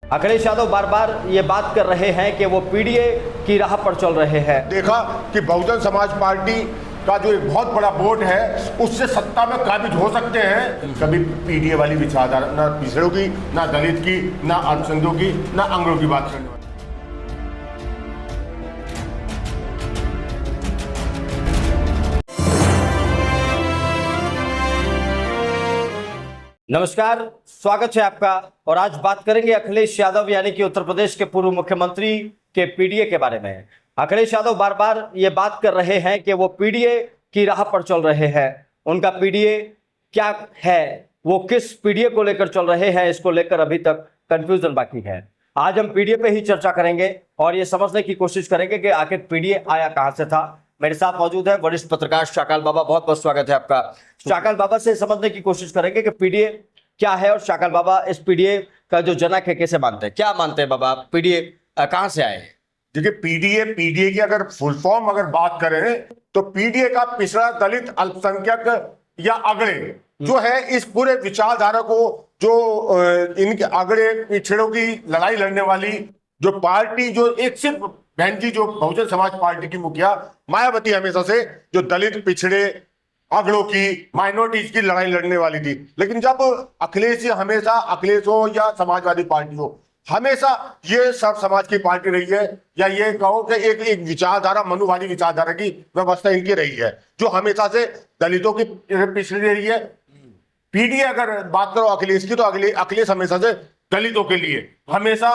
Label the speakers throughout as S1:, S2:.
S1: अखिलेश यादव बार बार ये बात कर रहे हैं कि वो पीडीए की राह पर चल रहे हैं।
S2: देखा कि बहुजन समाज पार्टी का जो एक बहुत बड़ा वोट है उससे सत्ता में काबिज हो सकते हैं। कभी पीडीए वाली विचारधारा ना पिछड़ों की, ना दलित की, ना अल्पसंख्यकों की, ना अंग्रेजों की बात करने वाली।
S1: नमस्कार, स्वागत है आपका। और आज बात करेंगे अखिलेश यादव यानी कि उत्तर प्रदेश के पूर्व मुख्यमंत्री के पीडीए के बारे में। अखिलेश यादव बार बार ये बात कर रहे हैं कि वो पीडीए की राह पर चल रहे हैं। उनका पीडीए क्या है, वो किस पीडीए को लेकर चल रहे हैं, इसको लेकर अभी तक कंफ्यूजन बाकी है। आज हम पीडीए पे ही चर्चा करेंगे और ये समझने की कोशिश करेंगे कि आखिर पीडीए आया कहां से था। मेरे साथ मौजूद है वरिष्ठ पत्रकार शाकाल बाबा। बहुत बहुत स्वागत है आपका। शाकाल बाबा से समझने की कोशिश करेंगे कि पीडीए क्या है और शाकाल बाबा इस पीडीए का जो जनक है कैसे मानते हैं, क्या मानते हैं बाबा, पीडीए कहां से आए?
S2: देखिए, पीडीए की अगर फुल फॉर्म अगर बात करें तो पीडीए का पिछड़ा दलित अल्पसंख्यक या अगड़े जो है, इस पूरे विचारधारा को जो इनके अगड़े पिछड़ों की लड़ाई लड़ने वाली जो पार्टी, जो एक सिर्फ बहन जी जो बहुजन समाज पार्टी की मुखिया मायावती हमेशा से जो दलित पिछड़े अगड़ों की, माइनॉरिटीज की लड़ाई लड़ने वाली थी। लेकिन जब अखिलेश हमेशा, अखिलेश हो या समाजवादी पार्टी हो, हमेशा ये सब समाज की पार्टी रही है, या ये कहो कि एक विचारधारा, मनुवादी विचारधारा की व्यवस्था इनकी रही है, जो हमेशा से दलितों की पिछड़ी रही है। पीडीए अगर बात करो अखिलेश की, तो अखिलेश हमेशा से दलितों के लिए हमेशा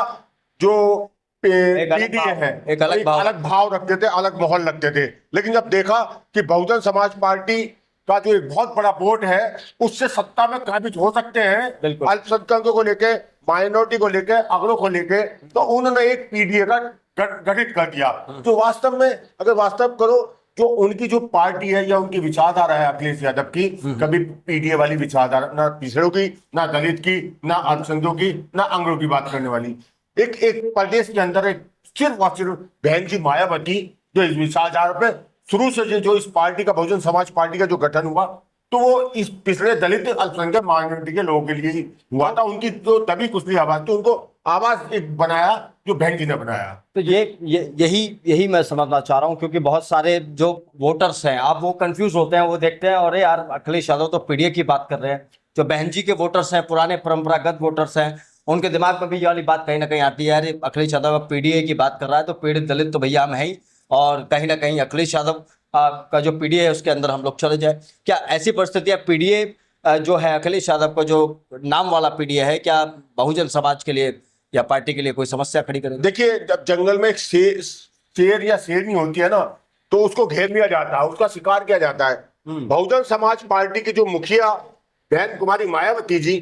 S2: जो पीडीए है
S1: एक अलग
S2: भाव रखते थे, अलग माहौल रखते थे। लेकिन जब देखा कि बहुजन समाज पार्टी का जो एक बहुत बड़ा वोट है उससे सत्ता में काबिज हो सकते हैं, अल्पसंख्यकों को लेके, माइनॉरिटी को लेके, अगड़ों को लेके, तो उन्होंने एक पीडीए का गठित कर दिया। तो वास्तव में अगर वास्तव करो, जो उनकी जो पार्टी है या उनकी विचारधारा है अखिलेश यादव की, कभी पीडीए वाली विचारधारा, ना पिछड़ों की, ना दलित की, ना अल्पसंख्यकों की, ना अंग्रेजों की बात करने वाली। एक प्रदेश के अंदर एक सिर्फ और सिर्फ बहन जी मायावती जो इस विचारधारा पे शुरू से जो इस पार्टी का, बहुजन समाज पार्टी का जो गठन हुआ, तो वो इस पिछड़े दलित अल्पसंख्यक माइनॉरिटी के लोगों के लिए ही हुआ था। उनकी जो तभी कुछ आवाज थी, उनको आवाज एक बनाया जो बहन जी ने बनाया।
S1: तो यही मैं समझना चाह रहा हूँ, क्योंकि बहुत सारे जो वोटर्स हैं, आप वो कंफ्यूज होते हैं, वो देखते हैं और यार अखिलेश यादव तो पीडीए की बात कर रहे हैं। जो बहन जी के वोटर्स हैं, पुराने परंपरागत वोटर्स हैं, उनके दिमाग में भी ये वाली बात कहीं ना कहीं आती है, यार अखिलेश यादव पीडीए की बात कर रहा है तो पीड़ित दलित तो भैया हम है ही, और कहीं ना कहीं अखिलेश यादव का जो पीडीए है उसके अंदर हम लोग चले जाए। क्या ऐसी परिस्थितियां पीडीए जो है, अखिलेश यादव का जो नाम वाला पीडीए है, क्या बहुजन समाज के लिए या पार्टी के लिए कोई समस्या खड़ी करेगा?
S2: देखिए, जब जंगल में एक शेर या शेरनी होती है ना, तो उसको घेर लिया जाता है, उसका शिकार किया जाता है। बहुजन समाज पार्टी की जो मुखिया बहन कुमारी मायावती जी,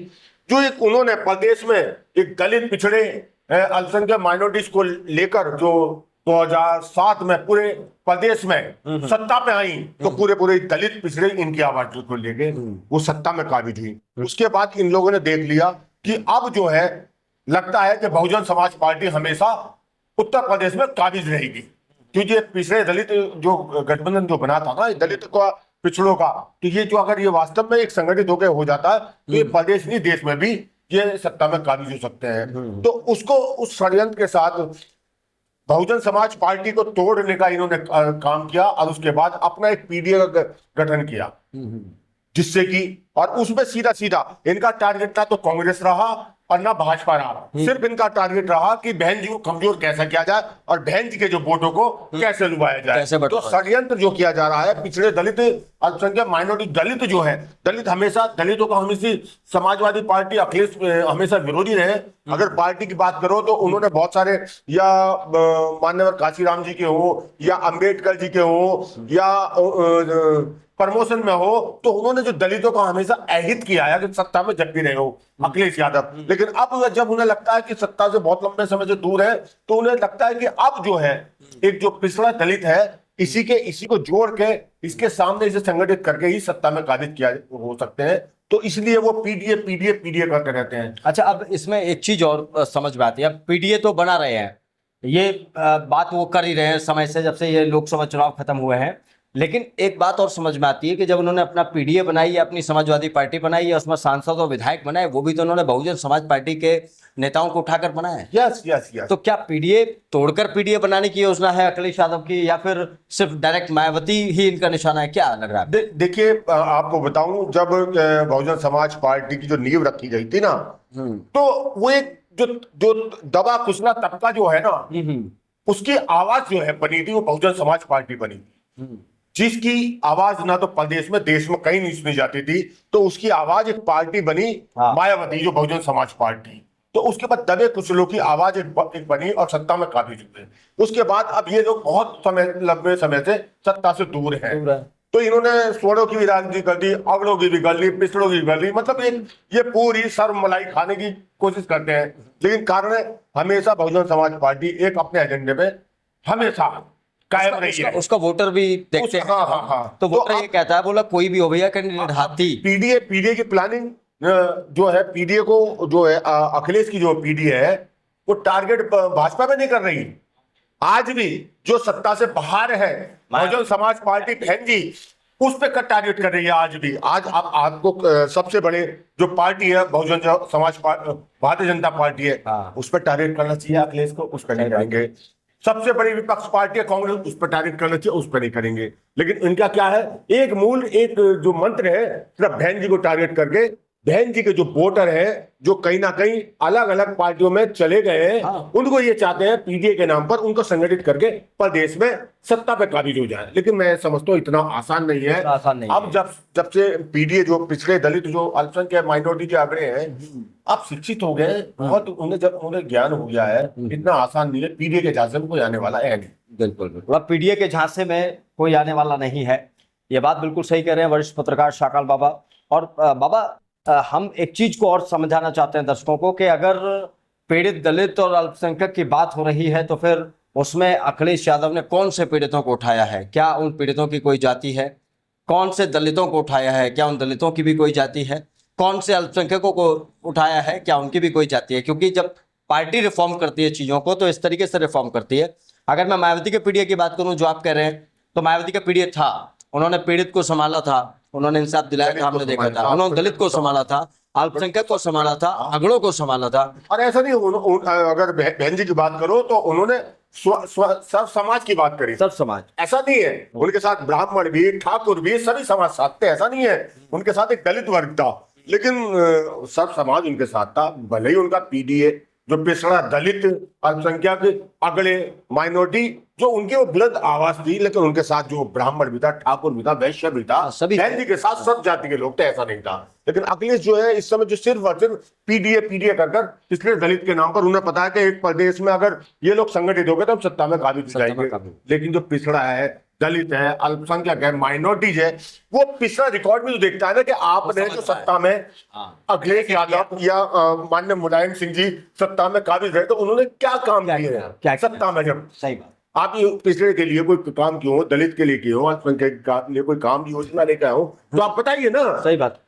S2: जो एक उन्होंने प्रदेश में एक दलित पिछड़े अल्पसंख्यक माइनॉरिटीज को लेकर जो 2007 में पूरे प्रदेश में सत्ता पे आई, तो पूरे दलित पिछड़े इनकी आवाज को लेके वो सत्ता में काबिज हुई। उसके बाद इन लोगों ने देख लिया कि अब जो है, लगता है कि बहुजन समाज पार्टी हमेशा उत्तर प्रदेश में काबिज रहेगी, क्योंकि पिछड़े दलित जो गठबंधन जो बना था ना दलित का, पिछड़ों का, तो ये जो अगर ये वास्तव में एक संगठित होकर हो जाता है तो ये प्रदेश नहीं, देश में भी ये सत्ता में काबिज हो सकते हैं। तो उसको, उस षड्यंत्र के साथ बहुजन समाज पार्टी को तोड़ने का इन्होंने काम किया, और उसके बाद अपना एक पीडीए का गठन किया, जिससे कि, और उसमें सीधा सीधा इनका टारगेट था तो कांग्रेस रहा और ना भाजपा रहा। सिर्फ इनका टारगेट रहा कि बहन जी को कमजोर कैसा किया जाए और बहन जी के जो वोटों को कैसे लुभाया जाए। तो षड्यंत्र जो किया जा रहा है, पिछड़े दलित अल्पसंख्यक माइनॉरिटी दलित जो है, दलित हमेशा, दलितों का हमेशा समाजवादी पार्टी अखिलेश हमेशा विरोधी रहे। अगर पार्टी की बात करो तो उन्होंने बहुत सारे, या माननीय काशीराम जी के हो, या अंबेडकर जी के हो, या प्रमोशन में हो, तो उन्होंने जो दलितों का हमेशा अहित किया है कि सत्ता में जब भी रहे हो अखिलेश यादव। लेकिन अब जब उन्हें लगता है कि सत्ता से बहुत लंबे समय से दूर है, तो उन्हें लगता है कि अब जो है एक जो पिछड़ा दलित है, इसी को जोड़ के, इसके सामने इसे संगठित करके ही सत्ता में काबिज किया हो सकते हैं। तो इसलिए वो पीडीए करते रहते हैं।
S1: अच्छा, अब इसमें एक चीज और समझ में आती है। अब पीडीए तो बना रहे हैं, ये बात वो कर ही रहे हैं समय से, जब से ये लोकसभा चुनाव खत्म हुए हैं। लेकिन एक बात और समझ में आती है कि जब उन्होंने अपना पीडीए बनाई या अपनी समाजवादी पार्टी बनाई या उसमें सांसद और विधायक बनाए, वो भी तो उन्होंने बहुजन समाज पार्टी के नेताओं को उठाकर बनाया।
S2: Yes yes yes.
S1: तो क्या पीडीए तोड़कर पीडीए बनाने की योजना है अखिलेश यादव की, या फिर सिर्फ डायरेक्ट मायावती ही इनका निशाना है, क्या लग रहा है?
S2: देखिए, आपको बताऊं, जब बहुजन समाज पार्टी की जो नींव रखी गई थी ना, तो वो एक जो जो दबा कुचला तबका जो है ना, उसकी आवाज जो है बनी थी, वो बहुजन समाज पार्टी बनी थी, जिसकी आवाज ना तो प्रदेश में देश में कहीं नहीं सुनी जाती थी, तो उसकी आवाज एक पार्टी बनी, मायावती, जो बहुजन समाज पार्टी। तो उसके बाद दबे कुचलों की आवाज एक बनी और सत्ता में काबिज हुए। उसके बाद अब ये लोग बहुत लंबे समय से सत्ता से दूर हैं। तो इन्होंने स्वरों की भी राजनीति कर दी, अगड़ों की भी कर ली, पिछड़ों की भी कर ली, मतलब ये पूरी सर्व मलाई खाने की कोशिश करते हैं। लेकिन कारण है, हमेशा बहुजन समाज पार्टी एक अपने एजेंडे में हमेशा कायम रही है।
S1: उसका वोटर भी देखते हैं।
S2: हाँ।
S1: तो वोटर ये कहता है, बोला कोई भी हो भैया कैंडिडेट हाथी।
S2: पीडीए की प्लानिंग जो है, पीडीए को जो है, अखिलेश की जो पीडीए है, वो टारगेट भाजपा पे नहीं कर रही। आज भी जो सत्ता से बाहर है बहुजन समाज पार्टी बहन जी, उस पे टारगेट कर रही है आज भी। आज आपको सबसे बड़े जो पार्टी है बहुजन समाज भारतीय जनता पार्टी है, उस पर टारगेट करना चाहिए अखिलेश को, उस पर नहीं करेंगे। सबसे बड़ी विपक्ष पार्टी है कांग्रेस, उस पर टारगेट करना चाहिए, उस पर नहीं करेंगे। लेकिन इनका क्या है, एक जो मंत्र है, सिर्फ बहन जी को टारगेट करके, बहन जी के जो वोटर है, जो कहीं ना कहीं अलग अलग पार्टियों में चले गए हैं, उनको ये चाहते हैं पीडीए के नाम पर उनको संगठित करके प्रदेश में सत्ता पे काबिज हो जाए। लेकिन मैं समझता हूँ इतना आसान नहीं है। अब जब से पीडीए जो पिछड़े दलित जो अल्पसंख्यक माइनॉरिटी के आंकड़े हैं, अब शिक्षित हो गए बहुत, उन्हें ज्ञान हो गया है, इतना आसान नहीं है पीडीए के झांसे में कोई आने वाला है नहीं।
S1: बिल्कुल, पीडीए के झांसे में कोई आने वाला नहीं है, ये बात बिल्कुल सही कह रहे हैं वरिष्ठ पत्रकार शाकाल बाबा। और बाबा, हम एक चीज को और समझाना चाहते हैं दर्शकों को कि अगर पीड़ित दलित और अल्पसंख्यक की बात हो रही है, तो फिर उसमें अखिलेश यादव ने कौन से पीड़ितों को उठाया है? क्या उन पीड़ितों की कोई जाति है? कौन से दलितों को उठाया है? क्या उन दलितों की भी कोई जाति है? कौन से अल्पसंख्यकों को उठाया है? क्या उनकी भी कोई जाति है? क्योंकि जब पार्टी रिफॉर्म करती है चीजों को, तो इस तरीके से रिफॉर्म करती है। अगर मैं मायावती के पीडीए की बात करूं, जो आप कह रहे हैं, तो मायावती का पीडीए था, उन्होंने पीड़ित को संभाला था, उन्होंने इंसाफ दिलाया था, हमने देखा था, उन्होंने दलित को संभाला था, अल्पसंख्यक को संभाला था, अगड़ों को संभाला था।
S2: और ऐसा नहीं, अगर बहन जी की बात करो तो उन्होंने सब समाज की बात करी, सब समाज। ऐसा नहीं है, उनके साथ ब्राह्मण भी, ठाकुर भी, सभी समाज साथ थे, ऐसा नहीं है। उनके साथ एक दलित वर्ग था, लेकिन सब समाज उनके साथ था। भले ही उनका पीडीए जो पिछड़ा दलित, अल्पसंख्यक, अगड़े, माइनॉरिटी, जो उनकी वो बुलंद आवाज थी, लेकिन उनके साथ जो ब्राह्मण भी था, ठाकुर भी था, वैश्य भी था, बहन जी के साथ सब जाति के लोग थे, ऐसा नहीं था। लेकिन अखिलेश जो है इस समय जो सिर्फ और सिर्फ पीडीए कर पिछले दलित के नाम पर, उन्हें पता है कि एक प्रदेश में अगर ये लोग संगठित हो गए तो हम सत्ता में काबिज हो जाएंगे। लेकिन जो पिछड़ा है, दलित है, अल्पसंख्यक है, माइनॉरिटीज है, वो पिछला रिकॉर्ड में जो देखता है ना कि आपने जो सत्ता में अखिलेश यादव या माननीय मुलायम सिंह जी सत्ता में काबिज रहे, तो उन्होंने क्या काम किए सत्ता में। जब
S1: सही बात,
S2: आप ये पिछड़े के लिए कोई काम किए हो, दलित के लिए किए हो, अल्पसंख्यक के लिए कोई काम की योजना लेकर आए हो, तो आप बताइए ना।
S1: सही बात।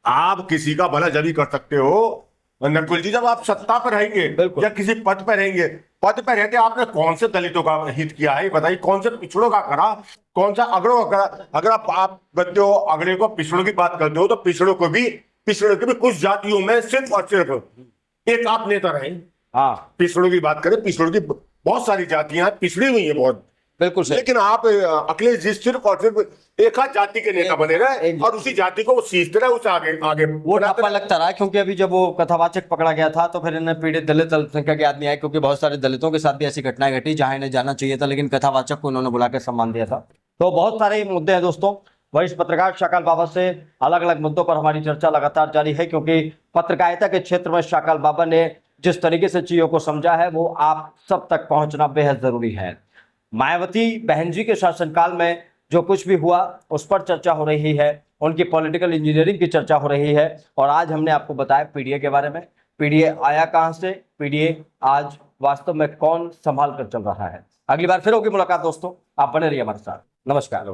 S2: आप किसी का भला जब ही कर सकते हो नकुल जी, जब आप सत्ता पर रहेंगे या किसी पद पर रहेंगे। पद पर रहते आपने कौन से दलितों का हित किया है बताइए, कौन से पिछड़ों का करा, कौन सा अगड़ों का करा। अगर आप करते हो अगड़े को, पिछड़ों की बात करते हो, तो पिछड़ों के भी कुछ जातियों में सिर्फ और सिर्फ एक आप नेता रहे। हाँ, पिछड़ों की बात करें, पिछड़ों की बहुत सारी जातियां पिछड़ी हुई है बहुत,
S1: बिल्कुल सही।
S2: लेकिन आप अखिलेश जी सिर्फ और सिर्फ एक आध जाति के नेता बने रहे और उसी जाति को वो सींचते रहे, उसे आगे
S1: वो ठप्पा लगता रहा। क्योंकि अभी जब वो कथावाचक पकड़ा गया था, तो फिर इन्हें पीड़ित दलित अल्पसंख्यक के आदमी आए, क्योंकि बहुत सारे दलितों के साथ भी ऐसी घटनाएं घटी जहां इन्हें जाना चाहिए था, लेकिन कथावाचक को उन्होंने बुलाकर सम्मान दिया था। तो बहुत सारे मुद्दे हैं दोस्तों। वरिष्ठ पत्रकार शाकाल बाबा से अलग अलग मुद्दों पर हमारी चर्चा लगातार जारी है, क्योंकि पत्रकारिता के क्षेत्र में शाकाल बाबा ने जिस तरीके से चीजों को समझा है, वो आप सब तक पहुंचना बेहद जरूरी है। मायावती बहन जी के शासनकाल में जो कुछ भी हुआ, उस पर चर्चा हो रही है, उनकी पॉलिटिकल इंजीनियरिंग की चर्चा हो रही है, और आज हमने आपको बताया पीडीए के बारे में। पीडीए आया कहां से, पीडीए आज वास्तव में कौन संभाल कर चल रहा है। अगली बार फिर होगी मुलाकात दोस्तों, आप बने रहिए हमारे साथ। नमस्कार।